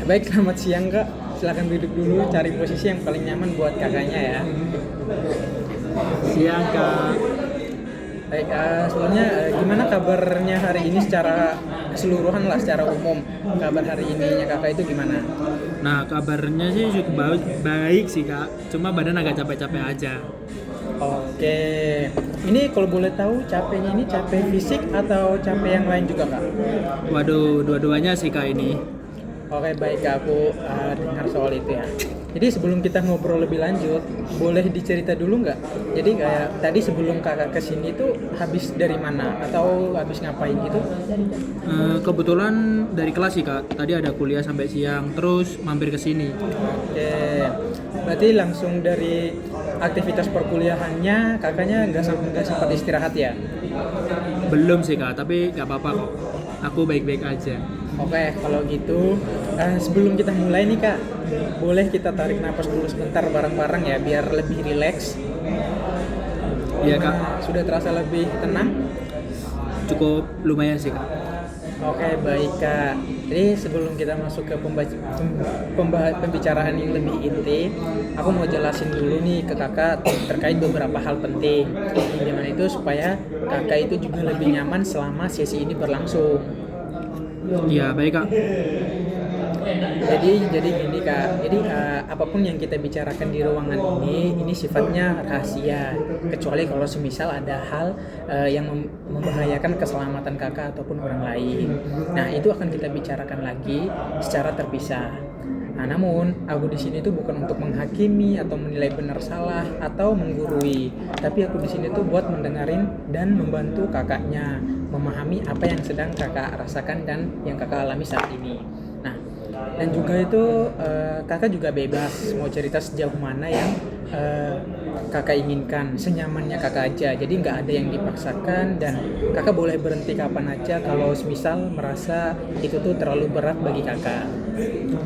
Baik, selamat siang kak. Silakan duduk dulu, cari posisi yang paling nyaman buat kakaknya ya. Siang Kak. Baik, sebelumnya gimana kabarnya hari ini secara keseluruhan lah, secara umum. Kabar hari ininya kakak itu gimana? Nah kabarnya sih cukup baik sih Kak. Cuma badan agak capek-capek aja. Oke, ini kalau boleh tahu capeknya ini capek fisik atau capek yang lain juga kak? Waduh, dua-duanya sih Kak ini. Oke baik kak, aku dengar soal itu ya. Jadi sebelum kita ngobrol lebih lanjut, boleh dicerita dulu nggak? Jadi kayak tadi sebelum kakak kesini tuh habis dari mana atau habis ngapain gitu? Kebetulan dari kelas sih Kak. Tadi ada kuliah sampai siang, terus mampir ke sini. Oke, berarti langsung dari aktivitas perkuliahannya kakaknya nggak sempat istirahat ya? Belum sih Kak, tapi nggak apa-apa kok. Aku baik-baik aja. Oke, kalau gitu sebelum kita mulai nih kak, boleh kita tarik napas dulu sebentar bareng-bareng ya biar lebih rileks. Iya Kak, Sudah terasa lebih tenang? cukup lumayan sih Kak. Oke, baik kak. Jadi sebelum kita masuk ke pembicaraan yang lebih inti, aku mau jelasin dulu nih ke kakak terkait beberapa hal penting. Gimana itu supaya kakak itu juga lebih nyaman selama sesi ini berlangsung. Iya baik Kak. Jadi gini kak. Jadi apapun yang kita bicarakan di ruangan ini sifatnya rahasia. Kecuali kalau semisal ada hal yang membahayakan keselamatan kakak ataupun orang lain. Nah itu akan kita bicarakan lagi secara terpisah. Nah, namun aku di sini tuh bukan untuk menghakimi atau menilai benar salah atau menggurui, tapi aku di sini tuh buat mendengarin dan membantu kakaknya memahami apa yang sedang kakak rasakan dan yang kakak alami saat ini. Nah, dan juga itu kakak juga bebas mau cerita sejauh mana yang kakak inginkan, senyamannya kakak aja. Jadi nggak ada yang dipaksakan dan kakak boleh berhenti kapan aja kalau misal merasa itu tuh terlalu berat bagi kakak.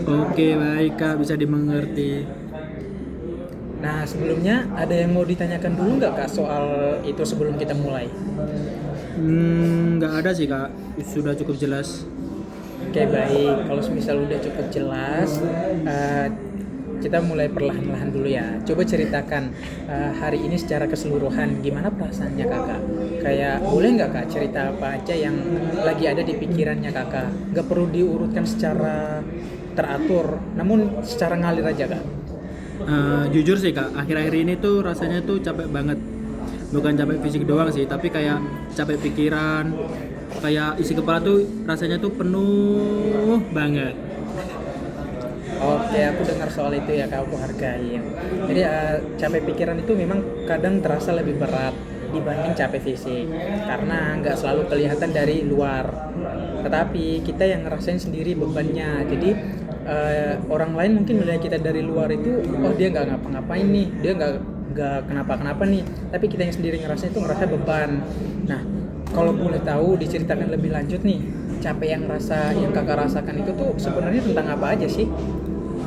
Oke baik Kak, bisa dimengerti. Nah, sebelumnya ada yang mau ditanyakan dulu nggak kak soal itu sebelum kita mulai? Nggak ada sih Kak, sudah cukup jelas. Oke, baik. Kalau misal udah cukup jelas, eh, kita mulai perlahan-lahan dulu ya. Coba ceritakan hari ini secara keseluruhan gimana perasaannya kakak? Kayak boleh nggak kak cerita apa aja yang lagi ada di pikirannya kakak? Nggak perlu diurutkan secara teratur, namun secara ngalir aja kak. Jujur sih Kak, akhir-akhir ini tuh rasanya tuh capek banget. Bukan capek fisik doang sih, tapi kayak capek pikiran. Kayak isi kepala tuh rasanya tuh penuh banget. Oke, aku dengar soal itu ya kak, aku hargai. Jadi capek pikiran itu memang kadang terasa lebih berat dibanding capek fisik karena nggak selalu kelihatan dari luar. Tetapi kita yang ngerasain sendiri bebannya. Jadi orang lain mungkin melihat kita dari luar itu, oh dia nggak ngapa-ngapain nih, dia nggak kenapa-kenapa nih. Tapi kita yang sendiri ngerasain itu ngerasa beban. Nah, kalau boleh tahu diceritakan lebih lanjut nih, capek yang kakak rasakan itu tuh sebenarnya tentang apa aja sih?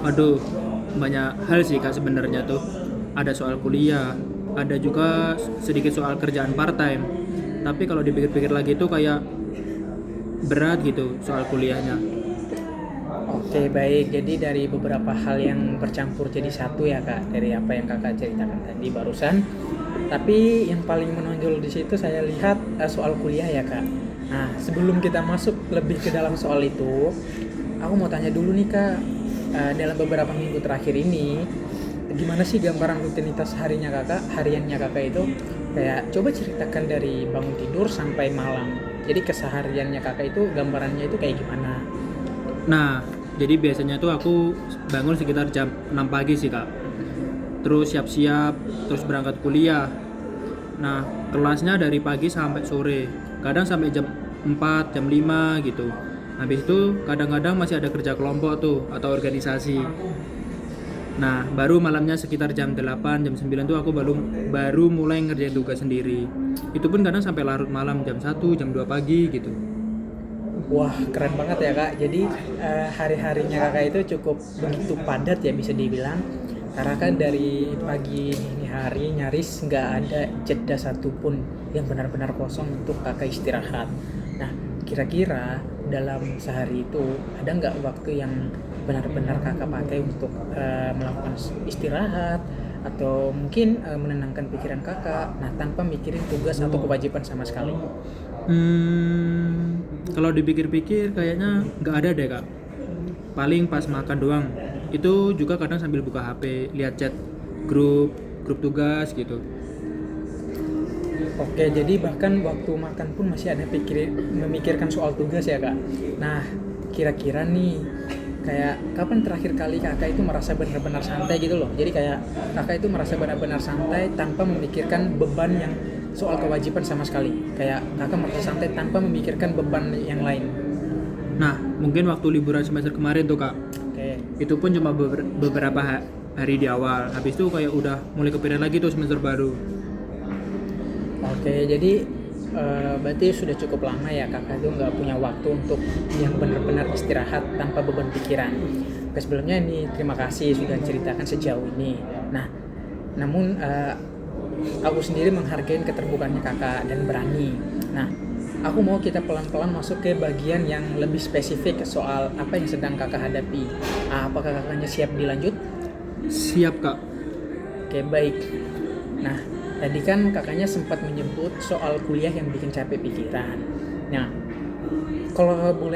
Aduh, banyak hal sih Kak sebenarnya tuh. Ada soal kuliah, ada juga sedikit soal kerjaan part time. Tapi kalau dipikir-pikir lagi tuh kayak berat gitu soal kuliahnya. Oke baik, jadi dari beberapa hal yang bercampur jadi satu ya kak, dari apa yang kakak ceritakan tadi barusan. Tapi yang paling menonjol di situ saya lihat soal kuliah ya kak. Nah sebelum kita masuk lebih ke dalam soal itu, aku mau tanya dulu nih kak, dalam beberapa minggu terakhir ini, gimana sih gambaran rutinitas hariannya kakak itu? Kayak coba ceritakan dari bangun tidur sampai malam. Jadi kesehariannya kakak itu gambarannya itu kayak gimana? Nah, jadi biasanya tuh aku bangun sekitar jam 6 pagi sih Kak. Terus siap-siap, terus berangkat kuliah. Nah, kelasnya dari pagi sampai sore. Kadang sampai jam 4, jam 5 gitu. Habis itu kadang-kadang masih ada kerja kelompok tuh atau organisasi. Nah, baru malamnya sekitar jam 8, jam 9 tuh aku baru mulai ngerjain tugas sendiri. Itu pun kadang sampai larut malam jam 1, jam 2 pagi gitu. Wah keren banget ya kak. Jadi hari-harinya kakak itu cukup begitu padat ya bisa dibilang. Karena kan dari pagi dini hari nyaris nggak ada jeda satupun yang benar-benar kosong untuk kakak istirahat. Nah kira-kira dalam sehari itu ada nggak waktu yang benar-benar kakak pakai untuk melakukan istirahat atau mungkin menenangkan pikiran kakak, nah tanpa mikirin tugas atau kewajiban sama sekali? Kalau dipikir-pikir kayaknya nggak ada deh kak. Paling pas makan doang. Itu juga kadang sambil buka HP, lihat chat grup tugas gitu. Oke, jadi bahkan waktu makan pun masih ada memikirkan soal tugas ya kak. Nah, kira-kira nih, kayak kapan terakhir kali kakak itu merasa benar-benar santai gitu loh? Jadi kayak kakak itu merasa benar-benar santai tanpa memikirkan beban yang soal kewajiban sama sekali. Kayak kakak merasa santai tanpa memikirkan beban yang lain. Nah, mungkin waktu liburan semester kemarin tuh kak. Oke. Itu pun cuma beberapa hari di awal. Habis itu kayak udah mulai kepikiran lagi tuh semester baru. Oke, jadi berarti sudah cukup lama ya kakak itu nggak punya waktu untuk yang benar-benar istirahat tanpa beban pikiran. Oke, sebelumnya ini terima kasih sudah ceritakan sejauh ini. Nah, namun aku sendiri menghargai keterbukaannya kakak dan berani. Nah, aku mau kita pelan-pelan masuk ke bagian yang lebih spesifik soal apa yang sedang kakak hadapi. Apakah kakaknya siap dilanjut? Siap kak. Oke, baik. Nah, tadi kan kakaknya sempat menyebut soal kuliah yang bikin capek pikiran. Nah, kalau aku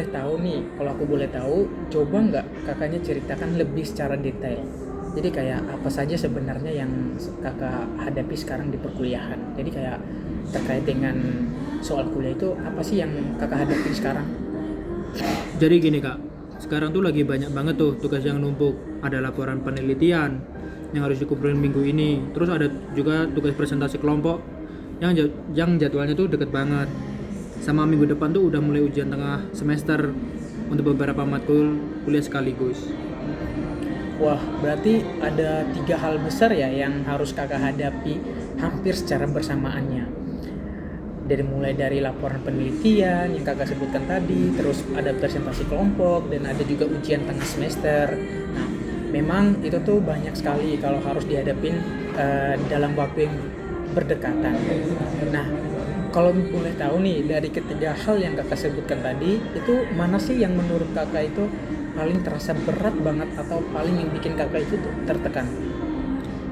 boleh tahu, coba nggak kakaknya ceritakan lebih secara detail. Jadi kayak apa saja sebenarnya yang kakak hadapi sekarang di perkuliahan. Jadi kayak terkait dengan soal kuliah itu apa sih yang kakak hadapi sekarang? Jadi gini kak, sekarang tuh lagi banyak banget tuh tugas yang numpuk. Ada laporan penelitian yang harus dikumpulin minggu ini. Terus ada juga tugas presentasi kelompok yang jadwalnya tuh deket banget. Sama minggu depan tuh udah mulai ujian tengah semester untuk beberapa matkul kuliah sekaligus. Wah, berarti ada 3 hal besar ya yang harus kakak hadapi hampir secara bersamaannya. Mulai dari laporan penelitian yang kakak sebutkan tadi, terus ada presentasi kelompok, dan ada juga ujian tengah semester. Nah, memang itu tuh banyak sekali kalau harus dihadapin dalam waktu yang berdekatan. Nah, kalau boleh tahu nih, dari ketiga hal yang kakak sebutkan tadi, itu mana sih yang menurut kakak itu paling terasa berat banget atau paling yang bikin kakak itu tertekan?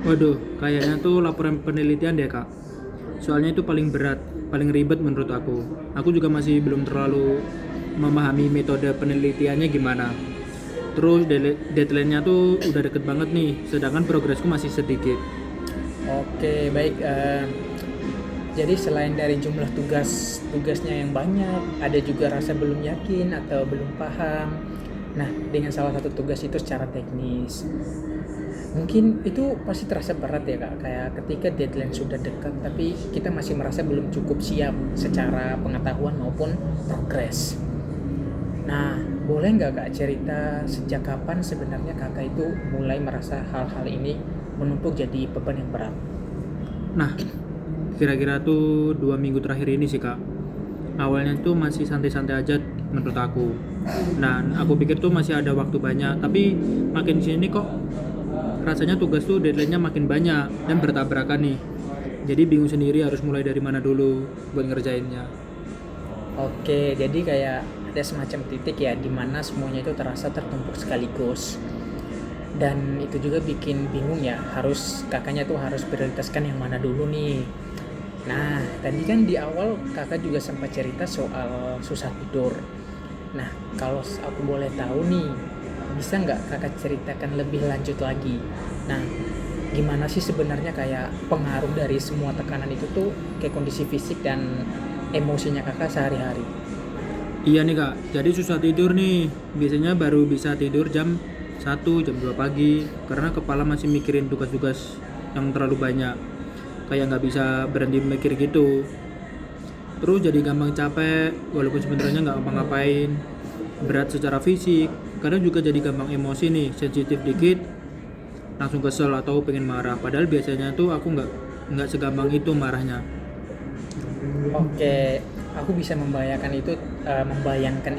Waduh, kayaknya tuh laporan penelitian deh kak. Soalnya itu paling berat, paling ribet menurut aku. Aku juga masih belum terlalu memahami metode penelitiannya gimana. Terus deadline-nya tuh udah deket banget nih, sedangkan progresku masih sedikit. Oke, baik. Jadi selain dari jumlah tugasnya yang banyak, ada juga rasa belum yakin atau belum paham. Nah, dengan salah satu tugas itu secara teknis. Mungkin itu pasti terasa berat ya kak, kayak ketika deadline sudah dekat tapi kita masih merasa belum cukup siap secara pengetahuan maupun progres. Nah, boleh nggak kak cerita sejak kapan sebenarnya kakak itu mulai merasa hal-hal ini menumpuk jadi beban yang berat? Nah, kira-kira tuh 2 minggu terakhir ini sih kak. Awalnya tuh masih santai-santai aja menurut aku. Nah, aku pikir tuh masih ada waktu banyak, tapi makin sini kok rasanya tugas tuh deadline-nya makin banyak dan bertabrakan nih. Jadi bingung sendiri harus mulai dari mana dulu buat ngerjainnya. Oke, jadi kayak ada semacam titik ya di mana semuanya itu terasa tertumpuk sekaligus. Dan itu juga bikin bingung ya, kakaknya tuh harus prioritaskan yang mana dulu nih. Nah, tadi kan di awal kakak juga sempat cerita soal susah tidur. Nah, kalau aku boleh tahu nih, bisa nggak kakak ceritakan lebih lanjut lagi? Nah, gimana sih sebenarnya kayak pengaruh dari semua tekanan itu tuh kayak kondisi fisik dan emosinya kakak sehari-hari? Iya nih kak, jadi susah tidur nih. Biasanya baru bisa tidur jam 1, jam 2 pagi karena kepala masih mikirin tugas-tugas yang terlalu banyak. Kayak nggak bisa berhenti mikir gitu. Terus jadi gampang capek walaupun sebenarnya nggak ngapa-ngapain. Berat secara fisik, kadang juga jadi gampang emosi nih, sensitif dikit langsung kesel atau pengen marah. Padahal biasanya tuh aku nggak segampang itu marahnya. Oke, aku bisa membayangkan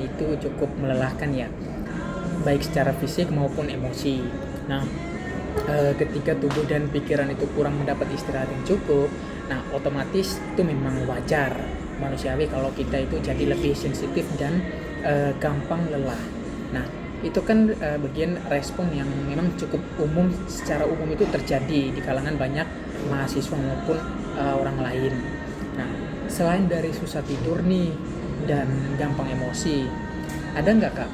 itu cukup melelahkan ya, baik secara fisik maupun emosi. Nah, ketika tubuh dan pikiran itu kurang mendapat istirahat yang cukup, nah otomatis itu memang wajar, manusiawi kalau kita itu jadi lebih sensitif dan gampang lelah. Nah, itu kan bagian respon yang memang cukup umum, secara umum itu terjadi di kalangan banyak mahasiswa maupun orang lain. Nah, selain dari susah tidur nih dan gampang emosi, ada nggak Kak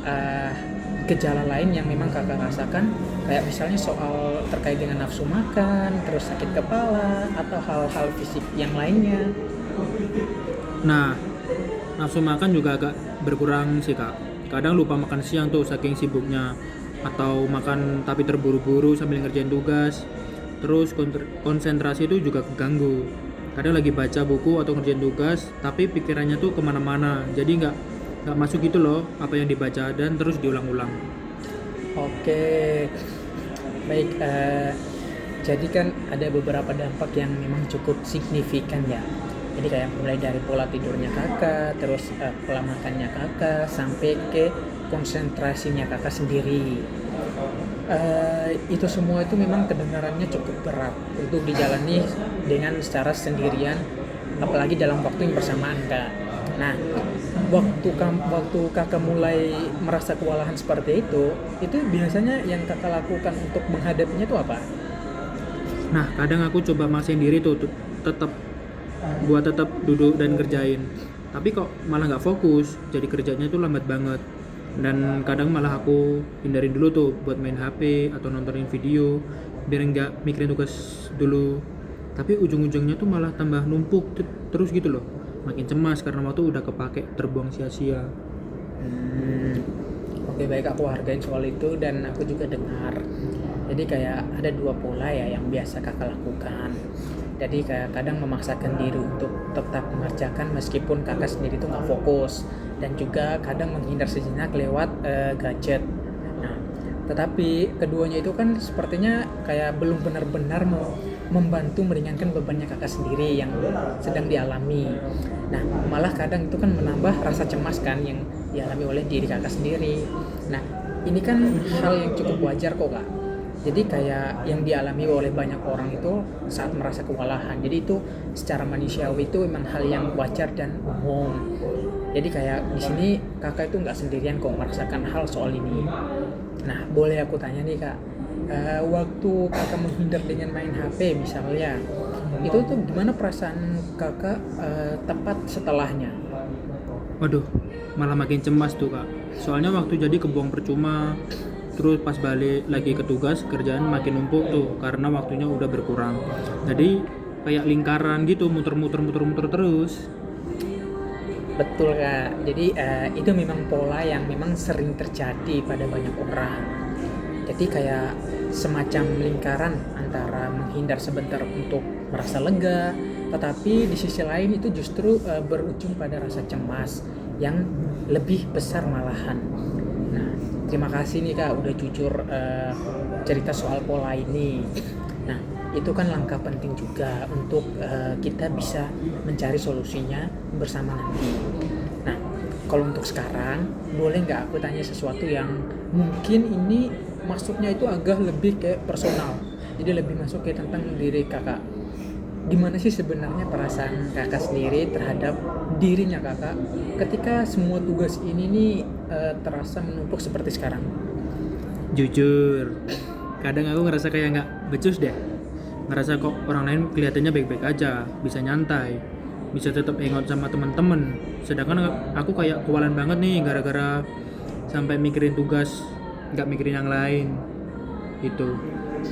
gejala lain yang memang Kakak rasakan, kayak misalnya soal terkait dengan nafsu makan, terus sakit kepala, atau hal-hal fisik yang lainnya? Nah, nafsu makan juga agak berkurang sih kak. Kadang lupa makan siang tuh saking sibuknya, atau makan tapi terburu-buru sambil ngerjain tugas. Terus konsentrasi itu juga keganggu. Kadang lagi baca buku atau ngerjain tugas tapi pikirannya tuh kemana-mana, jadi nggak masuk gitu loh apa yang dibaca, dan terus diulang-ulang. Oke, baik. Jadi kan ada beberapa dampak yang memang cukup signifikan ya. Jadi kayak mulai dari pola tidurnya kakak, terus pola makannya kakak, sampai ke konsentrasinya kakak sendiri. Itu semua itu memang kedengarannya cukup berat untuk dijalani dengan secara sendirian, apalagi dalam waktu yang bersamaan kak. Nah, waktu kakak mulai merasa kewalahan seperti itu biasanya yang kakak lakukan untuk menghadapinya itu apa? Nah, kadang aku coba maksain diri tuh tetap buat tetap duduk dan kerjain. Tapi kok malah nggak fokus, jadi kerjanya tuh lambat banget. Dan kadang malah aku hindarin dulu tuh buat main HP atau nontonin video biar nggak mikirin tugas dulu. Tapi ujung-ujungnya tuh malah tambah numpuk terus gitu loh. Makin cemas karena waktu udah kepake terbuang sia-sia. Oke, baik, aku hargain soal itu dan aku juga dengar. Jadi kayak ada dua pola ya yang biasa kakak lakukan. Jadi kayak kadang memaksakan diri untuk tetap mengerjakan meskipun kakak sendiri tuh nggak fokus, dan juga kadang menghindar sejenak lewat gadget. Nah, tetapi keduanya itu kan sepertinya kayak belum benar-benar mau membantu meringankan bebannya kakak sendiri yang sedang dialami. Nah, malah kadang itu kan menambah rasa cemas kan yang dialami oleh diri kakak sendiri. Nah, ini kan hal yang cukup wajar kok kak. Jadi kayak yang dialami oleh banyak orang itu saat merasa kewalahan. Jadi itu secara manusiawi itu memang hal yang wajar dan umum. Jadi kayak di sini kakak itu nggak sendirian kok merasakan hal soal ini. Nah, boleh aku tanya nih kak, waktu kakak menghindar dengan main HP misalnya, itu tuh gimana perasaan kakak tepat setelahnya? Waduh, malah makin cemas tuh kak. Soalnya waktu jadi kebuang percuma. Terus pas balik lagi ke tugas, kerjaan makin numpuk tuh karena waktunya udah berkurang. Jadi kayak lingkaran gitu, muter-muter terus. Betul kak. Jadi itu memang pola yang memang sering terjadi pada banyak orang. Jadi kayak semacam lingkaran antara menghindar sebentar untuk merasa lega, tetapi di sisi lain itu justru berujung pada rasa cemas yang lebih besar malahan. Nah, terima kasih nih kak udah jujur cerita soal pola ini. Nah, itu kan langkah penting juga untuk kita bisa mencari solusinya bersama nanti. Nah, kalau untuk sekarang boleh nggak aku tanya sesuatu yang mungkin ini masuknya itu agak lebih kayak personal, jadi lebih masuk kayak tentang diri kakak. Gimana sih sebenarnya perasaan kakak sendiri terhadap dirinya kakak ketika semua tugas ini nih terasa menumpuk seperti sekarang? Jujur, kadang aku ngerasa kayak nggak becus deh. Ngerasa kok orang lain kelihatannya baik-baik aja, bisa nyantai, bisa tetap hangout sama teman-teman. Sedangkan aku kayak kewalahan banget nih gara-gara sampai mikirin tugas, nggak mikirin yang lain. Gitu.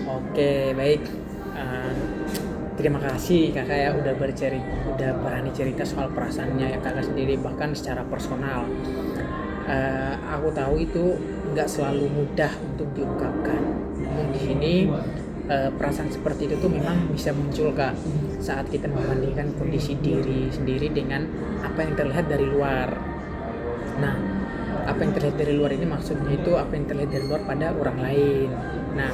Oke, baik. Terima kasih kakak ya udah berani cerita soal perasaannya ya kakak sendiri, bahkan secara personal. Aku tahu itu nggak selalu mudah untuk diungkapkan. Namun di sini perasaan seperti itu tuh memang bisa muncul kak saat kita membandingkan kondisi diri sendiri dengan apa yang terlihat dari luar. Nah, apa yang terlihat dari luar ini maksudnya itu apa yang terlihat dari luar pada orang lain. Nah,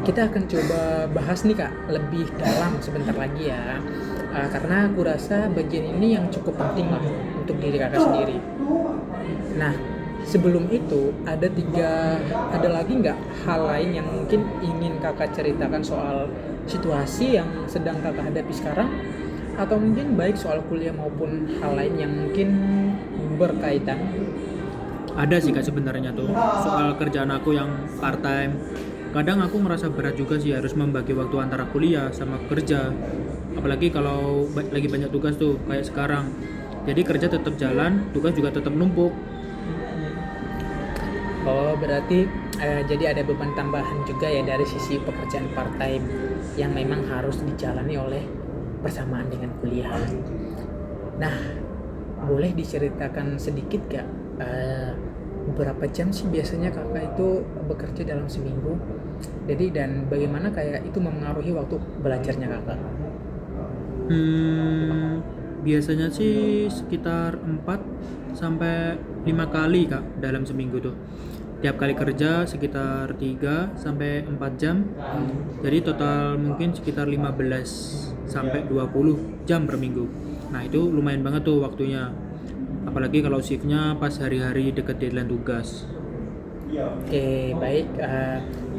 kita akan coba bahas nih kak lebih dalam sebentar lagi ya, karena aku rasa bagian ini yang cukup penting lah untuk diri kakak sendiri. Nah, sebelum itu ada lagi nggak hal lain yang mungkin ingin kakak ceritakan soal situasi yang sedang kakak hadapi sekarang, atau mungkin baik soal kuliah maupun hal lain yang mungkin berkaitan? Ada sih kak sebenarnya tuh soal kerjaan aku yang part time. Kadang aku ngerasa berat juga sih harus membagi waktu antara kuliah sama kerja. Apalagi kalau lagi banyak tugas tuh kayak sekarang. Jadi kerja tetap jalan, tugas juga tetap numpuk. Oh, berarti jadi ada beban tambahan juga ya dari sisi pekerjaan part time yang memang harus dijalani oleh bersamaan dengan kuliah. Nah, boleh diceritakan sedikit gak berapa jam sih biasanya kakak itu bekerja dalam seminggu? Jadi dan bagaimana kayak itu mempengaruhi waktu belajarnya kakak? Biasanya sih sekitar 4 sampai 5 kali kak dalam seminggu tuh. Tiap kali kerja sekitar 3 sampai 4 jam. Jadi total mungkin sekitar 15 sampai 20 jam per minggu. Nah, itu lumayan banget tuh waktunya. Apalagi kalau shiftnya pas hari-hari deket deadline tugas. Oke, baik.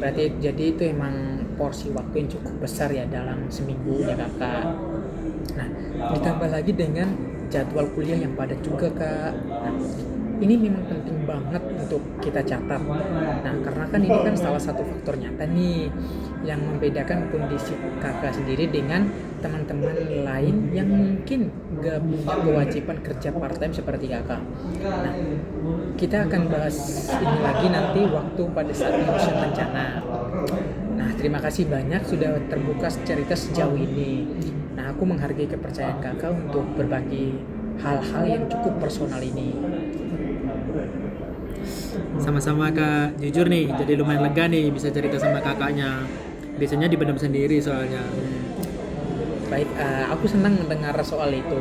Berarti jadi itu emang porsi waktu yang cukup besar ya dalam seminggu ya kakak. Nah, ditambah lagi dengan jadwal kuliah yang padat juga kak. Nah, ini memang penting banget untuk kita catat. Nah, karena kan ini kan salah satu faktor nyata nih yang membedakan kondisi kakak sendiri dengan teman-teman lain yang mungkin gak punya kewajiban kerja part time seperti kakak. Nah, kita akan bahas ini lagi nanti waktu pada saat menyusun rencana. Nah, terima kasih banyak sudah terbuka cerita sejauh ini. Nah, aku menghargai kepercayaan kakak untuk berbagi hal-hal yang cukup personal ini. Sama-sama kak, jujur nih jadi lumayan lega nih bisa cerita sama kakaknya. Biasanya dipendam sendiri soalnya. Baik, aku senang mendengar soal itu.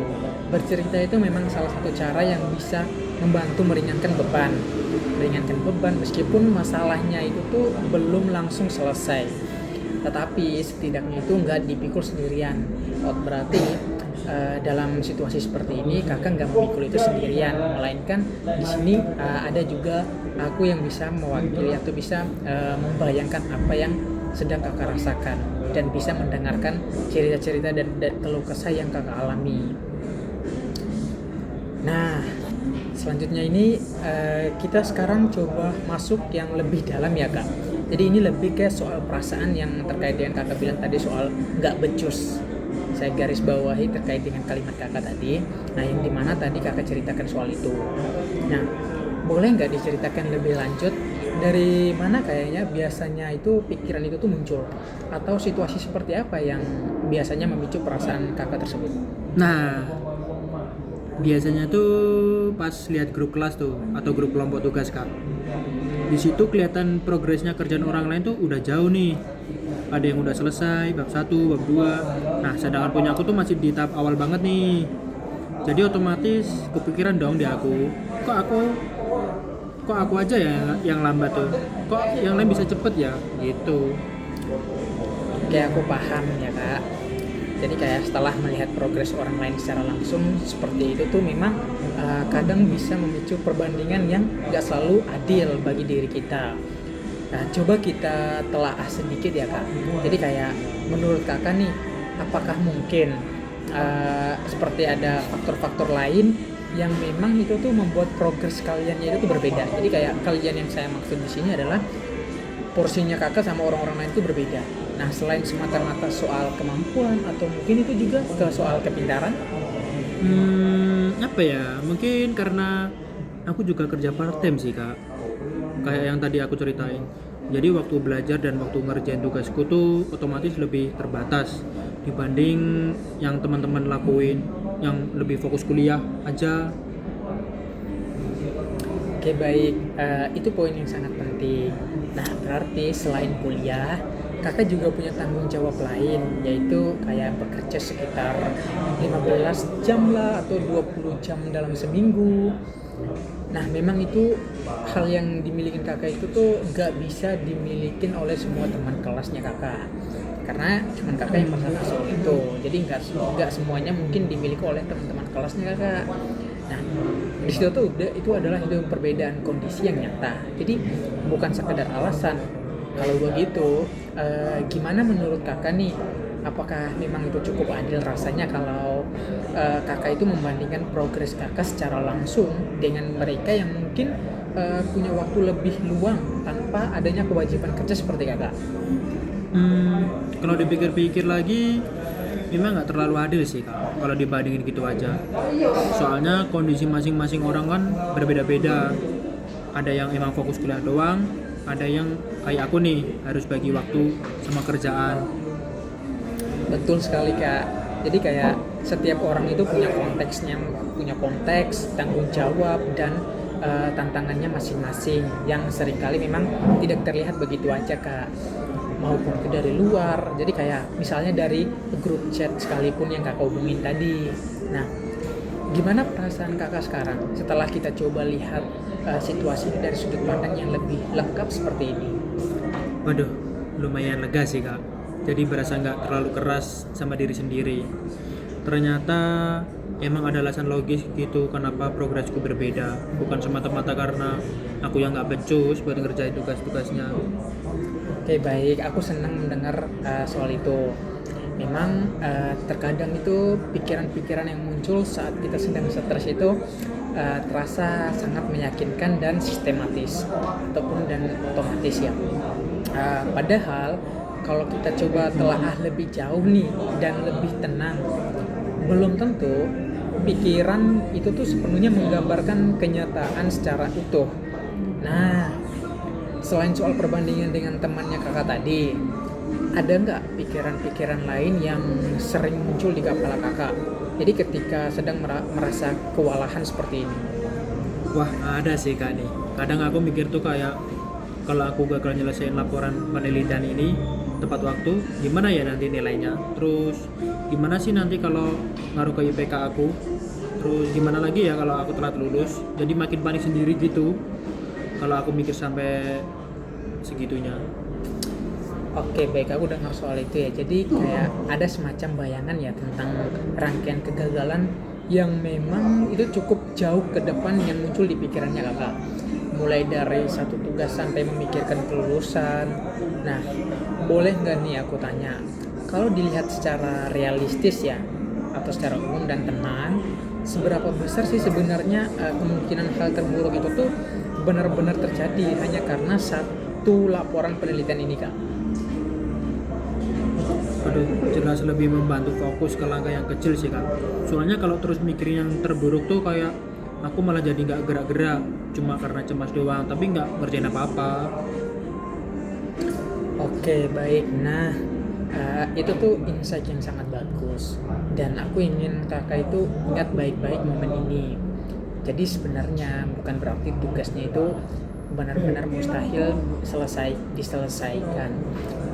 Bercerita itu memang salah satu cara yang bisa membantu meringankan beban. Meringankan beban meskipun masalahnya itu tuh belum langsung selesai. Tetapi setidaknya itu nggak dipikul sendirian. Oh, berarti dalam situasi seperti ini kakak nggak memikul itu sendirian, melainkan di sini ada juga aku yang bisa mewakili atau bisa membayangkan apa yang sedang kakak rasakan dan bisa mendengarkan cerita-cerita dan keluh kesah yang kakak alami. Nah, selanjutnya ini kita sekarang coba masuk yang lebih dalam ya kak. Jadi ini lebih ke soal perasaan yang terkait dengan kakak bilang tadi soal nggak becus. Saya garis bawahi terkait dengan kalimat kakak tadi. Nah, yang dimana tadi kakak ceritakan soal itu. Nah, boleh nggak diceritakan lebih lanjut dari mana kayaknya biasanya itu pikiran itu tuh muncul atau situasi seperti apa yang biasanya memicu perasaan kakak tersebut? Nah, biasanya tuh pas lihat grup kelas tuh atau grup kelompok tugas kak. Di situ kelihatan progresnya kerjaan orang lain tuh udah jauh nih. Ada yang udah selesai bab 1, bab 2. Nah, sedangkan punya aku tuh masih di tahap awal banget nih. Jadi otomatis kepikiran dong di aku. Kok aku aja ya yang lambat tuh. Kok yang lain bisa cepet ya? Gitu. Oke, aku paham ya kak. Jadi kayak setelah melihat progres orang lain secara langsung seperti itu tuh memang kadang bisa memicu perbandingan yang gak selalu adil bagi diri kita. Nah, coba kita telaah sedikit ya kak. Jadi kayak menurut kakak nih, apakah mungkin seperti ada faktor-faktor lain yang memang itu tuh membuat progres kaliannya itu tuh berbeda. Jadi kayak kalian yang saya maksud di sini adalah porsinya kakak sama orang-orang lain itu berbeda. Nah, selain semata-mata soal kemampuan atau mungkin itu juga ke soal kepintaran? Apa ya? Mungkin karena aku juga kerja part time sih kak. Kayak yang tadi aku ceritain. Jadi waktu belajar dan waktu ngerjain tugasku tuh otomatis lebih terbatas dibanding yang teman-teman lakuin yang lebih fokus kuliah aja. Oke, baik, itu poin yang sangat penting. Nah, berarti selain kuliah, kakak juga punya tanggung jawab lain, yaitu kayak bekerja sekitar 15 jam lah atau 20 jam dalam seminggu. Nah, memang itu hal yang dimiliki kakak itu tuh nggak bisa dimiliki oleh semua teman kelasnya kakak. Karena cuma kakak yang merasa soal itu, jadi nggak semuanya mungkin dimiliki oleh teman-teman kelasnya kakak. Nah, di situ tuh itu adalah perbedaan kondisi yang nyata. Jadi bukan sekedar alasan. Kalau begitu, gimana menurut kakak nih? Apakah memang itu cukup adil rasanya kalau kakak itu membandingkan progres kakak secara langsung dengan mereka yang mungkin punya waktu lebih luang tanpa adanya kewajiban kerja seperti kakak? Kalau dipikir-pikir lagi, memang nggak terlalu adil sih kak kalau dibandingin gitu aja. Soalnya kondisi masing-masing orang kan berbeda-beda. Ada yang emang fokus kuliah doang, ada yang kayak aku nih harus bagi waktu sama kerjaan. Betul sekali kak. Jadi kayak setiap orang itu punya konteksnya, punya konteks, tanggung jawab dan tantangannya masing-masing yang seringkali memang tidak terlihat begitu aja kak, maupun itu dari luar. Jadi kayak misalnya dari grup chat sekalipun yang kakak hubungin tadi. Nah, gimana perasaan kakak sekarang setelah kita coba lihat situasi dari sudut pandang yang lebih lengkap seperti ini? Waduh, lumayan lega sih kak. Jadi berasa nggak terlalu keras sama diri sendiri. Ternyata emang ada alasan logis gitu kenapa progresku berbeda. Bukan semata-mata karena aku yang nggak becus buat ngerjain tugas-tugasnya. Oke baik, aku senang mendengar soal itu. Memang terkadang itu pikiran-pikiran yang muncul saat kita sedang stres itu terasa sangat meyakinkan dan sistematis ataupun dan otomatis ya. Padahal kalau kita coba telaah lebih jauh nih dan lebih tenang, belum tentu pikiran itu tuh sepenuhnya menggambarkan kenyataan secara utuh. Nah, selain soal perbandingan dengan temannya kakak tadi, ada nggak pikiran-pikiran lain yang sering muncul di kepala kakak? Jadi ketika sedang merasa kewalahan seperti ini. Wah, ada sih kak nih. Kadang aku mikir tuh kayak kalau aku gagal nyelesain laporan penelitian ini tepat waktu, gimana ya nanti nilainya? Terus gimana sih nanti kalau ngaruh ke IPK aku? Terus gimana lagi ya kalau aku telat lulus? Jadi makin panik sendiri gitu kalau aku mikir sampai segitunya. Oke baik, aku dengar soal itu ya. Jadi kayak ada semacam bayangan ya tentang rangkaian kegagalan yang memang itu cukup jauh ke depan yang muncul di pikirannya kakak. Mulai dari satu tugas sampai memikirkan kelulusan. Nah, boleh nggak nih aku tanya, kalau dilihat secara realistis ya, atau secara umum dan tenang, seberapa besar sih sebenarnya kemungkinan hal terburuk itu tuh benar-benar terjadi hanya karena satu laporan penelitian ini kak? Aduh, jelas lebih membantu fokus ke langkah yang kecil sih kak. Soalnya kalau terus mikirin yang terburuk tuh kayak aku malah jadi nggak gerak-gerak cuma karena cemas doang, tapi nggak ngerjain apa-apa. Oke baik, nah itu tuh insight yang sangat bagus dan aku ingin kakak itu ingat baik-baik momen ini. Jadi sebenarnya bukan berarti tugasnya itu benar-benar mustahil diselesaikan,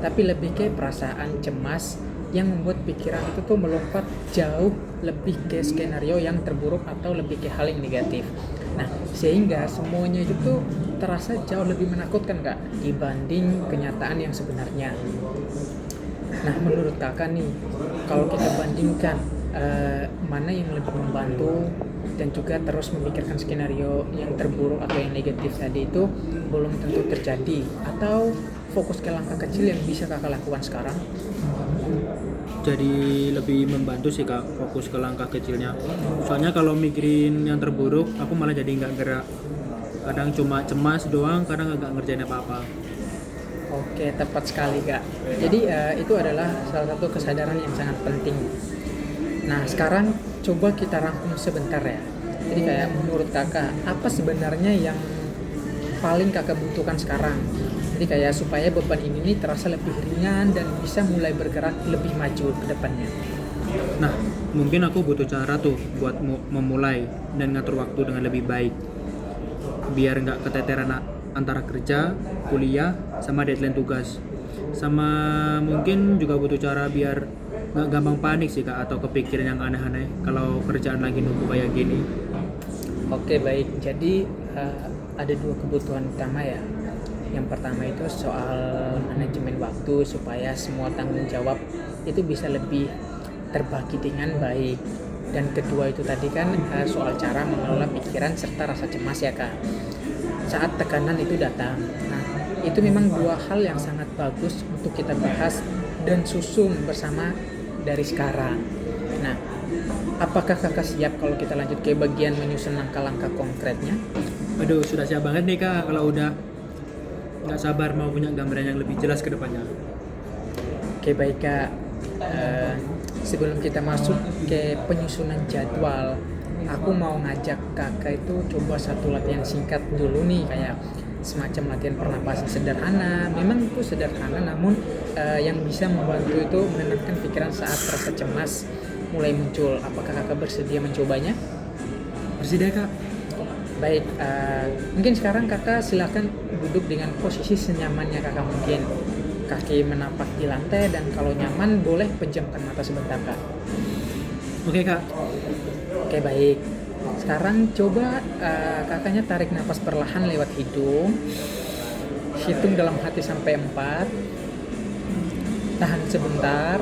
tapi lebih ke perasaan cemas yang membuat pikiran itu tuh melompat jauh lebih ke skenario yang terburuk atau lebih ke hal yang negatif. Nah, sehingga semuanya itu tuh terasa jauh lebih menakutkan kak dibanding kenyataan yang sebenarnya. Nah, menurut kakak nih, kalau kita bandingkan mana yang lebih membantu dan juga terus memikirkan skenario yang terburuk atau yang negatif tadi itu belum tentu terjadi, atau fokus ke langkah kecil yang bisa kakak lakukan sekarang? Jadi lebih membantu sih kak fokus ke langkah kecilnya. Soalnya kalau mikirin yang terburuk aku malah jadi nggak gerak, kadang cuma cemas doang, kadang nggak ngerjain apa-apa. Oke, tepat sekali kak. Jadi itu adalah salah satu kesadaran yang sangat penting. Nah, sekarang coba kita rangkum sebentar ya. Jadi kayak menurut kakak, apa sebenarnya yang paling kakak butuhkan sekarang? Jadi kayak supaya beban ini nih terasa lebih ringan dan bisa mulai bergerak lebih maju ke depannya. Nah, mungkin aku butuh cara tuh buat memulai dan ngatur waktu dengan lebih baik, biar nggak keteteran antara kerja, kuliah, sama deadline tugas. Sama mungkin juga butuh cara biar nggak gampang panik sih kak, atau kepikiran yang aneh-aneh kalau kerjaan lagi numpuk kayak gini. Oke baik, jadi ada dua kebutuhan utama ya. Yang pertama itu soal manajemen waktu supaya semua tanggung jawab itu bisa lebih terbagi dengan baik. Dan kedua itu tadi kan soal cara mengelola pikiran serta rasa cemas ya kak, saat tekanan itu datang. Nah, itu memang dua hal yang sangat bagus untuk kita bahas dan susun bersama dari sekarang. Nah, apakah kakak siap kalau kita lanjut ke bagian menyusun langkah-langkah konkretnya? Aduh, sudah siap banget nih kak kalau udah nggak sabar mau punya gambaran yang lebih jelas ke depannya. Oke baik Kak. Eh, Sebelum kita masuk ke penyusunan jadwal, aku mau ngajak kakak itu coba satu latihan singkat dulu nih, kayak semacam latihan pernapasan sederhana. Memang itu sederhana, namun yang bisa membantu itu menenangkan pikiran saat rasa cemas mulai muncul. Apakah kakak bersedia mencobanya? Bersedia kak? Baik, mungkin sekarang kakak silakan duduk dengan posisi senyamannya kakak mungkin. Kaki menapak di lantai, dan kalau nyaman boleh pejamkan mata sebentar kak. Oke kak. Oke baik. Sekarang coba kakaknya tarik nafas perlahan lewat hidung. Hitung dalam hati sampai 4. Tahan sebentar.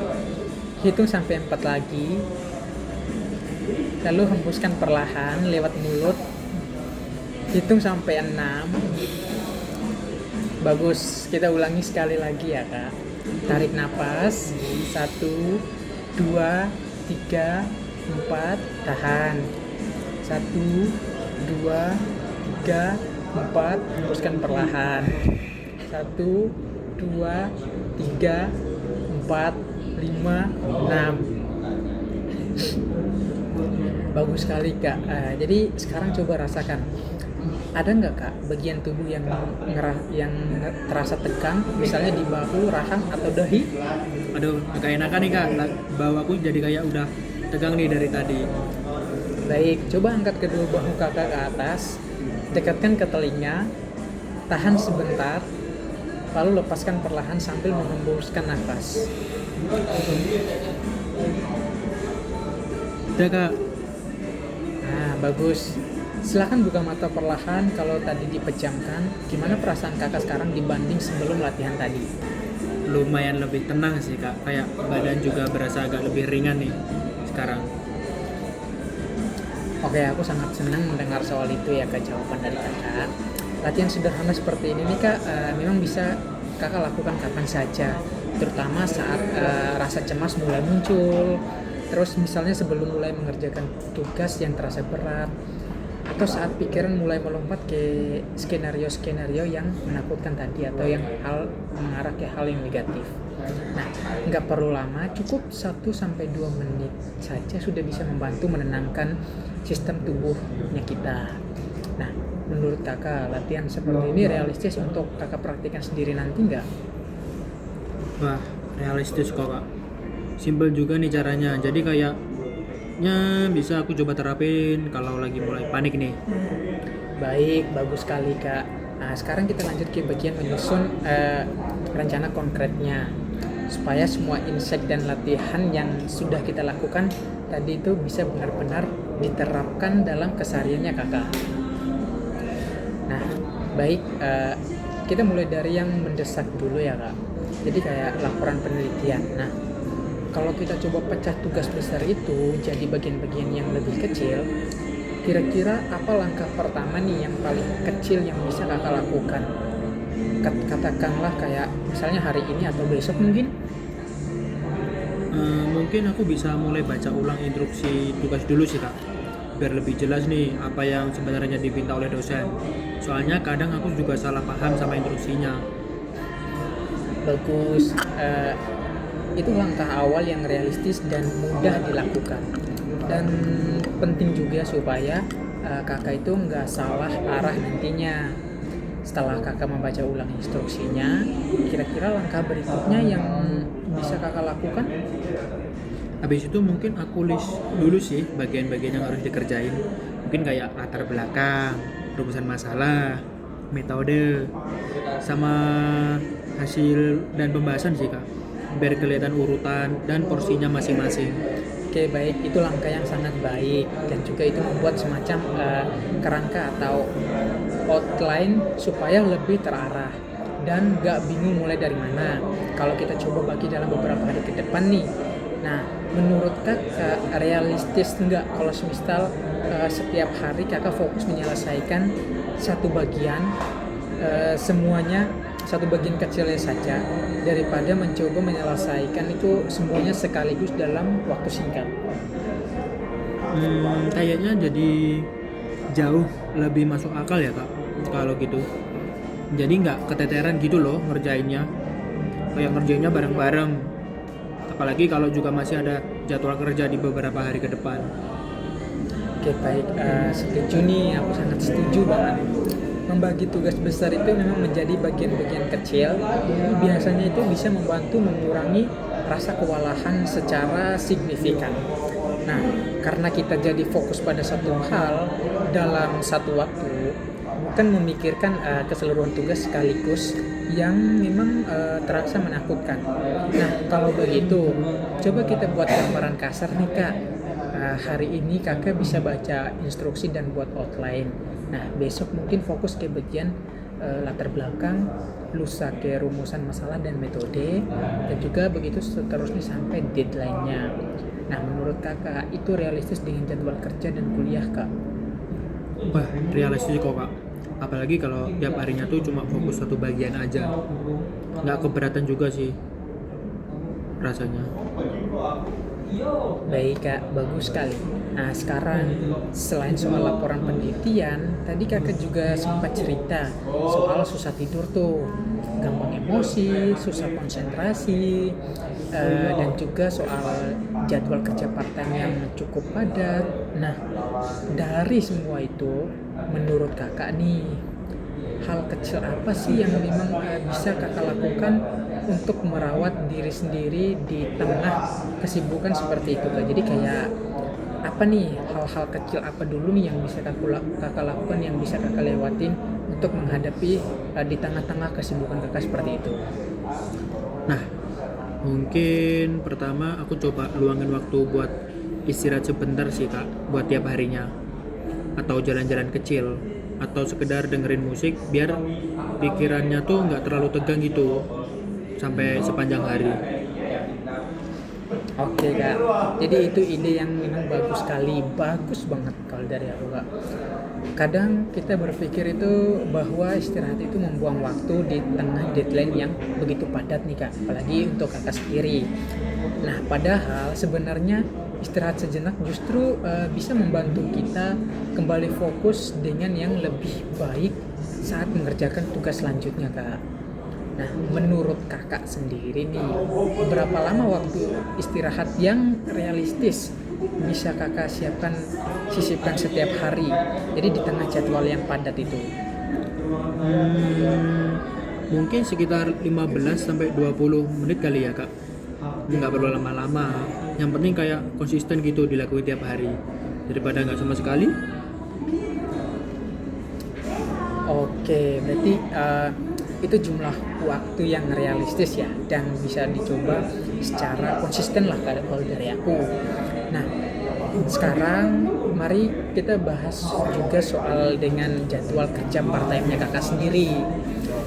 Hitung sampai 4 lagi. Lalu hembuskan perlahan lewat mulut. Hitung sampai 6. Bagus, kita ulangi sekali lagi ya kak. Tarik nafas 1, 2, 3, 4. Tahan 1, 2, 3, 4. Hembuskan perlahan 1, 2, 3, 4, 5, 6. Bagus sekali kak. Jadi sekarang coba rasakan, ada nggak kak bagian tubuh yang terasa tegang, misalnya di bahu, rahang, atau dahi? Aduh, agak enakan nih kak. Bahu aku jadi kayak udah tegang nih dari tadi. Baik, coba angkat kedua bahu kakak ke atas, dekatkan ke telinga, tahan sebentar, lalu lepaskan perlahan sambil menghembuskan nafas. Udah kak. Nah, bagus. Silakan buka mata perlahan. Kalau tadi dipejamkan, gimana perasaan kakak sekarang dibanding sebelum latihan tadi? Lumayan lebih tenang sih kak. Kayak badan juga berasa agak lebih ringan nih sekarang. Oke, aku sangat senang mendengar soal itu ya kak, jawaban dari kakak. Latihan sederhana seperti ini nih kak, memang bisa kakak lakukan kapan saja, terutama saat rasa cemas mulai muncul. Terus misalnya sebelum mulai mengerjakan tugas yang terasa berat, atau saat pikiran mulai melompat ke skenario-skenario yang menakutkan tadi, atau yang mengarah ke hal yang negatif. Nah, nggak perlu lama, cukup 1-2 menit saja sudah bisa membantu menenangkan sistem tubuhnya kita. Nah, menurut kakak, latihan seperti ini realistis untuk kakak praktikkan sendiri nanti nggak? Wah, realistis kok kak. Simpel juga nih caranya. Jadi kayaknya bisa aku coba terapin kalau lagi mulai panik nih. Baik, bagus sekali kak. Nah, sekarang kita lanjut ke bagian menyusun rencana konkretnya, supaya semua insight dan latihan yang sudah kita lakukan tadi itu bisa benar-benar diterapkan dalam kesehariannya kakak. Nah, baik, kita mulai dari yang mendesak dulu ya kak. Jadi kayak laporan penelitian. Nah, kalau kita coba pecah tugas besar itu jadi bagian-bagian yang lebih kecil, kira-kira apa langkah pertama nih yang paling kecil yang bisa kakak lakukan? Katakanlah kayak misalnya hari ini atau besok mungkin. Mungkin aku bisa mulai baca ulang instruksi tugas dulu sih kak, biar lebih jelas nih apa yang sebenarnya diminta oleh dosen. Soalnya kadang aku juga salah paham sama instruksinya. Bagus. Itu langkah awal yang realistis dan mudah dilakukan, dan penting juga supaya kakak itu nggak salah arah nantinya. Setelah kakak membaca ulang instruksinya, kira-kira langkah berikutnya yang bisa kakak lakukan? Habis itu mungkin aku list dulu sih bagian-bagian yang harus dikerjain. Mungkin kayak latar belakang, rumusan masalah, metode, sama hasil dan pembahasan sih kak, biar kelihatan urutan dan porsinya masing-masing. Oke baik, itu langkah yang sangat baik, dan juga itu membuat semacam kerangka atau outline supaya lebih terarah dan gak bingung mulai dari mana. Kalau kita coba bagi dalam beberapa hari ke depan nih, nah menurut kakak realistis nggak kalau semisal setiap hari kakak fokus menyelesaikan satu bagian, semuanya satu bagian kecilnya saja, daripada mencoba menyelesaikan itu semuanya sekaligus dalam waktu singkat? Kayaknya jadi jauh lebih masuk akal ya kak kalau gitu. Jadi nggak keteteran gitu loh ngerjainnya, kayak ngerjainnya bareng-bareng. Apalagi kalau juga masih ada jadwal kerja di beberapa hari ke depan. Oke baik, setuju nih, aku sangat setuju banget. Membagi tugas besar itu memang menjadi bagian-bagian kecil, biasanya itu bisa membantu mengurangi rasa kewalahan secara signifikan. Nah, karena kita jadi fokus pada satu hal dalam satu waktu, bukan memikirkan keseluruhan tugas sekaligus yang memang terasa menakutkan. Nah, kalau begitu, coba kita buat gambaran kasar nih kak. Hari ini kakak bisa baca instruksi dan buat outline. Nah, besok mungkin fokus ke bagian latar belakang, lusa ke rumusan masalah dan metode, dan juga begitu seterusnya sampai deadline-nya. Nah, menurut kakak itu realistis dengan jadwal kerja dan kuliah kak? Wah, realistis kok kak. Apalagi kalau tiap harinya tuh cuma fokus satu bagian aja. Nggak keberatan juga sih rasanya. Baik kak, bagus sekali. Nah sekarang selain soal laporan penelitian, tadi kakak juga sempat cerita soal susah tidur tuh, gampang emosi, susah konsentrasi, dan juga soal jadwal kerja part-time yang cukup padat. Nah dari semua itu, menurut kakak nih, hal kecil apa sih yang memang bisa kakak lakukan untuk merawat diri sendiri di tengah kesibukan seperti itu kak? Jadi kayak apa nih hal-hal kecil apa dulu nih yang bisa kakak lakukan, yang bisa kakak lewatin untuk menghadapi di tengah-tengah kesibukan kakak seperti itu? Nah, mungkin pertama aku coba luangin waktu buat istirahat sebentar sih kak, buat tiap harinya. Atau jalan-jalan kecil, atau sekedar dengerin musik biar pikirannya tuh nggak terlalu tegang gitu sampai sepanjang hari. Oke kak, jadi itu ide yang memang bagus sekali, bagus banget kalau dari aku kak. Kadang kita berpikir itu bahwa istirahat itu membuang waktu di tengah deadline yang begitu padat nih kak, apalagi untuk kakak sendiri. Nah padahal sebenarnya istirahat sejenak justru bisa membantu kita kembali fokus dengan yang lebih baik saat mengerjakan tugas selanjutnya kak. Nah, menurut kakak sendiri nih, berapa lama waktu istirahat yang realistis bisa kakak sisipkan setiap hari? Jadi di tengah jadwal yang padat itu. Mungkin sekitar 15 sampai 20 menit kali ya kak. Nggak perlu lama-lama. Yang penting kayak konsisten gitu dilakuin tiap hari. Daripada nggak sama sekali. Oke, berarti itu jumlah waktu yang realistis ya dan bisa dicoba secara konsisten lah kalau dari aku. Nah sekarang mari kita bahas juga soal dengan jadwal kerja part time-nya kakak sendiri.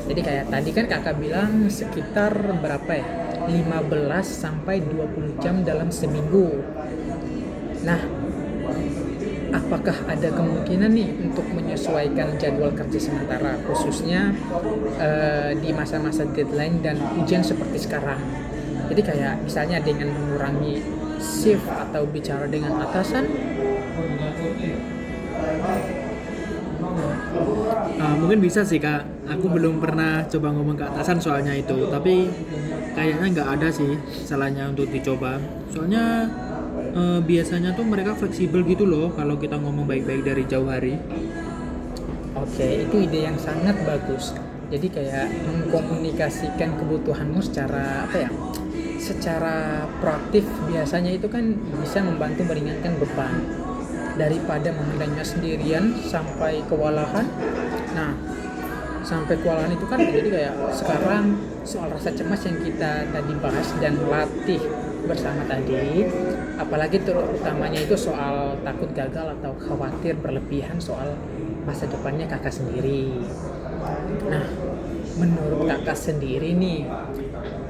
Jadi kayak tadi kan kakak bilang sekitar berapa ya, 15 sampai 20 jam dalam seminggu. Nah apakah ada kemungkinan nih untuk menyesuaikan jadwal kerja sementara khususnya di masa-masa deadline dan ujian seperti sekarang? Jadi kayak misalnya dengan mengurangi shift atau bicara dengan atasan. Mungkin bisa sih kak. Aku belum pernah coba ngomong ke atasan soalnya itu. Tapi kayaknya nggak ada sih salahnya untuk dicoba. Soalnya biasanya tuh mereka fleksibel gitu loh kalau kita ngomong baik-baik dari jauh hari. Oke, itu ide yang sangat bagus. Jadi kayak mengkomunikasikan kebutuhanmu secara apa ya? Secara proaktif biasanya itu kan bisa membantu meringankan beban daripada memilihnya sendirian sampai kewalahan. Nah, sampai kewalahan itu kan jadi kayak sekarang soal rasa cemas yang kita tadi bahas dan latih bersama tadi, apalagi terutamanya itu soal takut gagal atau khawatir berlebihan soal masa depannya kakak sendiri. Nah, menurut kakak sendiri nih,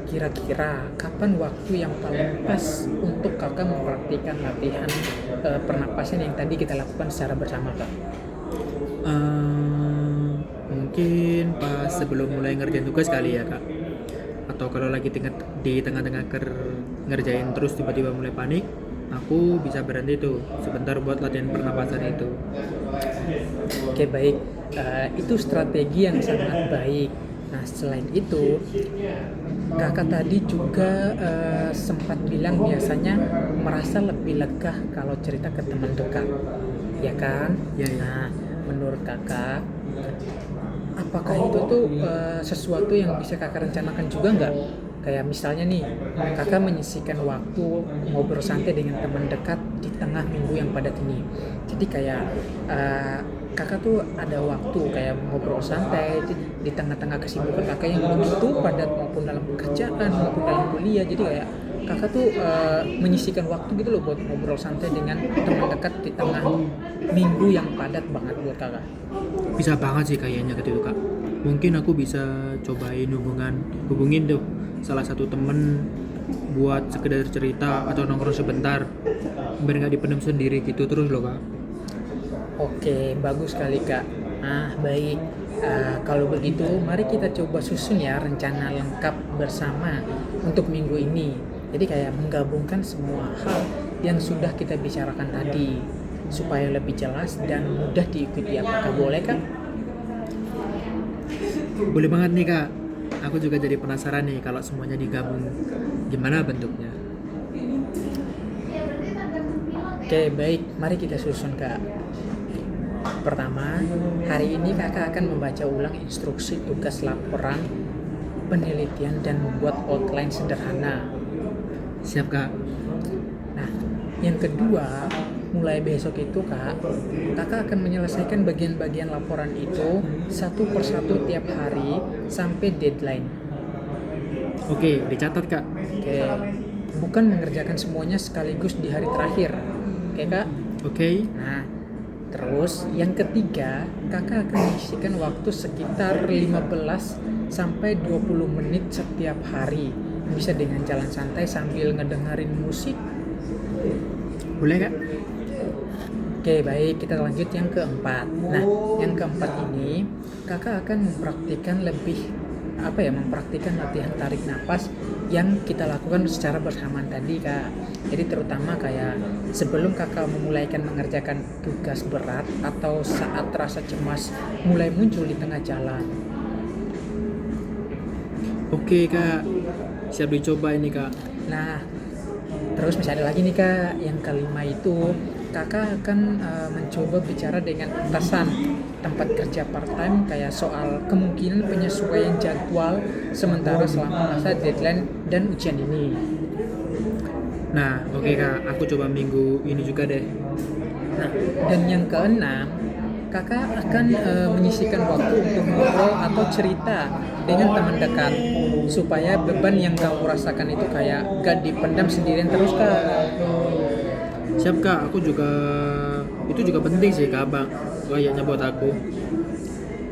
kira-kira kapan waktu yang paling pas untuk kakak mempraktikkan latihan pernapasan yang tadi kita lakukan secara bersama kak? Mungkin pas sebelum mulai ngerjain tugas kali ya kak. Atau kalau lagi di tengah-tengah ngerjain terus tiba-tiba mulai panik, aku bisa berhenti tuh sebentar buat latihan pernapasan itu. Oke, baik. Itu strategi yang sangat baik. Nah, selain itu, kakak tadi juga sempat bilang biasanya merasa lebih lega kalau cerita ke teman dekat, ya kan? Ya, ya. Nah, menurut kakak, apakah itu tuh sesuatu yang bisa kakak rencanakan juga nggak? Kayak misalnya nih, kakak menyisihkan waktu ngobrol santai dengan teman dekat di tengah minggu yang padat ini. Jadi kayak kakak tuh ada waktu kayak ngobrol santai di tengah-tengah kesibukan kakak yang begitu padat, maupun dalam pekerjaan maupun dalam kuliah. Jadi kayak kakak tuh menyisihkan waktu gitu loh buat ngobrol santai dengan teman dekat di tengah minggu yang padat banget buat kakak. Bisa banget sih kayaknya gitu Kak. Mungkin aku bisa cobain hubungin tuh salah satu temen buat sekedar cerita atau nongkrong sebentar biar nggak dipendam sendiri gitu terus loh Kak. Oke, bagus sekali Kak. Nah, baik. Kalau begitu, mari kita coba susun ya rencana lengkap bersama untuk minggu ini. Jadi kayak menggabungkan semua hal yang sudah kita bicarakan tadi supaya lebih jelas dan mudah diikuti. Apakah boleh Kak? Boleh banget nih Kak. Aku juga jadi penasaran nih kalau semuanya digabung gimana bentuknya. Oke, baik. Mari kita susun Kak. Pertama, hari ini kakak akan membaca ulang instruksi tugas laporan penelitian dan membuat outline sederhana. Siap Kak. Nah, yang kedua, mulai besok itu kakak akan menyelesaikan bagian-bagian laporan itu satu persatu tiap hari sampai deadline. Oke, dicatat Kak. Oke, bukan mengerjakan semuanya sekaligus di hari terakhir. Oke Kak? Oke. Nah, terus yang ketiga, kakak akan mengisikan waktu sekitar 15 sampai 20 menit setiap hari. Bisa dengan jalan santai sambil ngedengerin musik. Boleh Kak? Oke, baik, kita lanjut yang keempat. Nah, yang keempat ini kakak akan mempraktikkan latihan tarik nafas yang kita lakukan secara bersamaan tadi Kak. Jadi terutama kayak sebelum kakak memulaikan mengerjakan tugas berat atau saat rasa cemas mulai muncul di tengah jalan. Oke Kak. Siap dicoba ini Kak. Nah, terus masih ada lagi nih Kak, yang kelima itu kakak akan mencoba bicara dengan atasan tempat kerja part-time kayak soal kemungkinan penyesuaian jadwal sementara selama masa deadline dan ujian ini. Nah, oke Kak, aku coba minggu ini juga deh. Nah, dan yang keenam, kakak akan menyisihkan waktu untuk ngobrol atau cerita dengan teman dekat supaya beban yang kamu rasakan itu kayak gak dipendam sendirian terus Kak. Siap Kak, itu juga penting sih Kak Bang. Kayaknya buat aku.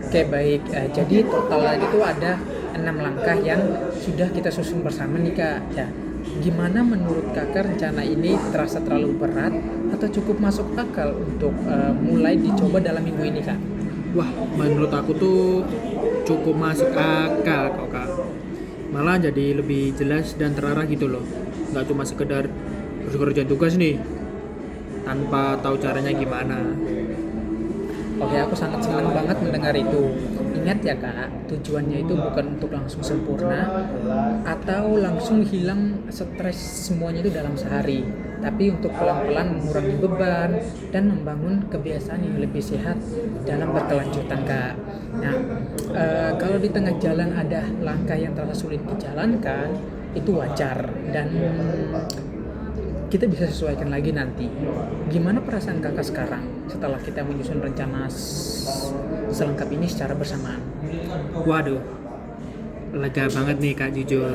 Oke, baik. Jadi total itu ada 6 langkah yang sudah kita susun bersama nih Kak. Ya, gimana menurut kakak rencana ini, terasa terlalu berat atau cukup masuk akal untuk mulai dicoba dalam minggu ini Kak? Wah, menurut aku tuh cukup masuk akal kok Kak. Malah jadi lebih jelas dan terarah gitu loh. Nggak cuma sekedar kerjaan tugas nih tanpa tahu caranya gimana. Oke, aku sangat senang banget mendengar itu. Ingat ya Kak, tujuannya itu bukan untuk langsung sempurna atau langsung hilang stres semuanya itu dalam sehari, tapi untuk pelan-pelan mengurangi beban dan membangun kebiasaan yang lebih sehat dalam berkelanjutan Kak. Nah, kalau di tengah jalan ada langkah yang terasa sulit dijalankan, itu wajar dan kita bisa sesuaikan lagi nanti. Gimana perasaan kakak sekarang setelah kita menyusun rencana selengkap ini secara bersamaan? Waduh, lega banget nih Kak, jujur.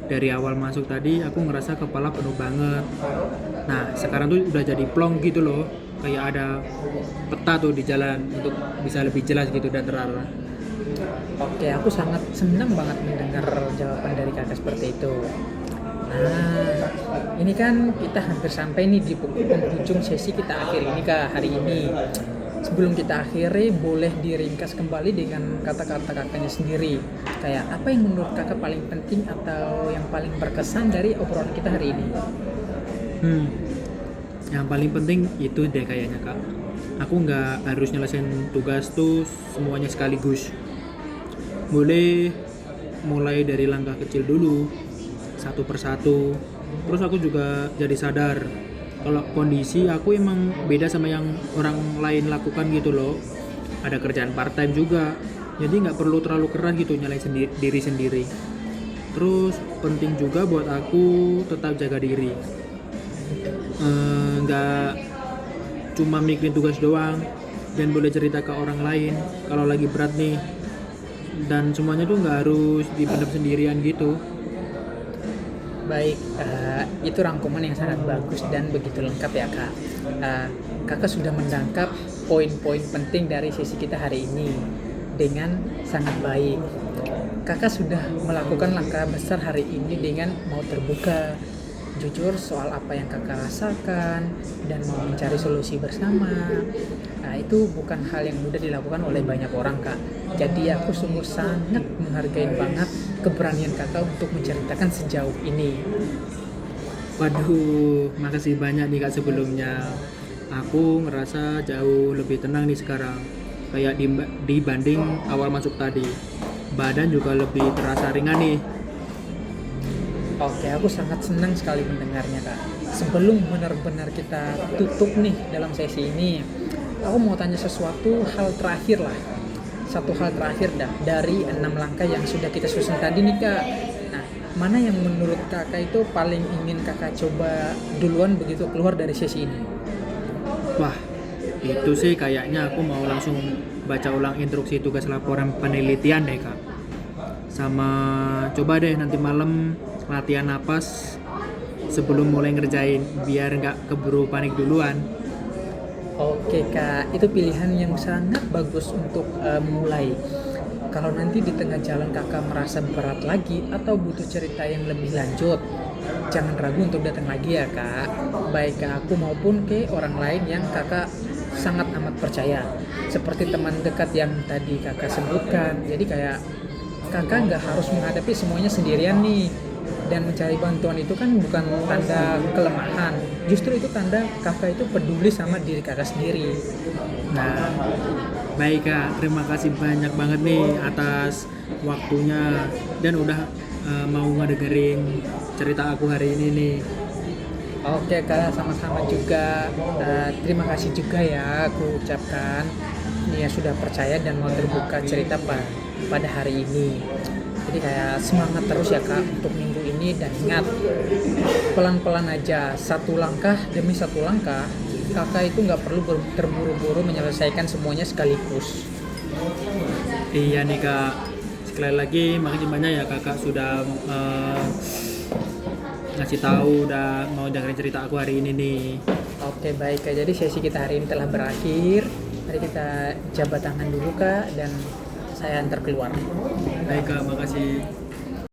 Dari awal masuk tadi aku ngerasa kepala penuh banget. Nah, sekarang tuh udah jadi plong gitu loh. Kayak ada peta tuh di jalan untuk bisa lebih jelas gitu dan terarah. Oke, aku sangat senang banget mendengar jawaban dari kakak seperti itu. Nah, ini kan kita hampir sampai nih di penghujung sesi kita akhir ini Kak, hari ini. Sebelum kita akhiri, boleh diringkas kembali dengan kata-kata kakaknya sendiri. Kayak apa yang menurut kakak paling penting atau yang paling berkesan dari obrolan kita hari ini? Yang paling penting itu deh kayaknya kak. Aku nggak harus nyelesain tugas tuh semuanya sekaligus. Boleh mulai dari langkah kecil dulu, satu persatu. Terus aku juga jadi sadar kalau kondisi aku emang beda sama yang orang lain lakukan gitu loh. Ada kerjaan part time juga, jadi nggak perlu terlalu keras gitu nyalain diri sendiri. Terus penting juga buat aku tetap jaga diri. Nggak cuma mikirin tugas doang, dan boleh cerita ke orang lain kalau lagi berat nih. Dan semuanya tuh nggak harus dipendam sendirian gitu. Baik, itu rangkuman yang sangat bagus dan begitu lengkap ya kak. Kakak sudah menangkap poin-poin penting dari sesi kita hari ini dengan sangat baik. Kakak sudah melakukan langkah besar hari ini dengan mau terbuka, jujur soal apa yang kakak rasakan dan mau mencari solusi bersama. Nah, itu bukan hal yang mudah dilakukan oleh banyak orang kak. Jadi aku sungguh sangat menghargai banget keberanian kakak untuk menceritakan sejauh ini. Waduh, makasih banyak nih kak sebelumnya. Aku ngerasa jauh lebih tenang nih sekarang. Kayak dibanding awal masuk tadi. Badan juga lebih terasa ringan nih. Oke, aku sangat senang sekali mendengarnya kak. Sebelum benar-benar kita tutup nih dalam sesi ini, aku mau tanya sesuatu hal terakhir lah. Satu hal terakhir dah dari 6 langkah yang sudah kita susun tadi nih kak. Nah, mana yang menurut kakak itu paling ingin kakak coba duluan begitu keluar dari sesi ini? Wah, itu sih kayaknya aku mau langsung baca ulang instruksi tugas laporan penelitian deh kak. Sama coba deh nanti malam latihan napas sebelum mulai ngerjain biar nggak keburu panik duluan. Oke kak, itu pilihan yang sangat bagus untuk mulai. Kalau nanti di tengah jalan kakak merasa berat lagi atau butuh cerita yang lebih lanjut, jangan ragu untuk datang lagi ya kak. Baik ke aku maupun ke orang lain yang kakak sangat amat percaya. Seperti teman dekat yang tadi kakak sebutkan. Jadi kayak kakak nggak harus menghadapi semuanya sendirian nih. Dan mencari bantuan itu kan bukan tanda kelemahan, justru itu tanda kakak itu peduli sama diri kakak sendiri. Nah, baik kak, terima kasih banyak banget nih atas waktunya dan udah mau ngedengerin cerita aku hari ini nih. Oke kak, sama-sama juga. Terima kasih juga ya aku ucapkan nih ya sudah percaya dan mau terbuka cerita pada hari ini. Jadi kayak semangat terus ya kak untuk minggu ini, dan ingat pelan-pelan aja, satu langkah demi satu langkah. Kakak itu nggak perlu terburu-buru menyelesaikan semuanya sekaligus. Iya nih kak, sekali lagi makasih banyak ya kakak sudah ngasih tahu, udah mau dengerin cerita aku hari ini nih. Oke baik kak, jadi sesi kita hari ini telah berakhir. Mari kita jabat tangan dulu kak dan saya antar keluar. Baik kak, makasih.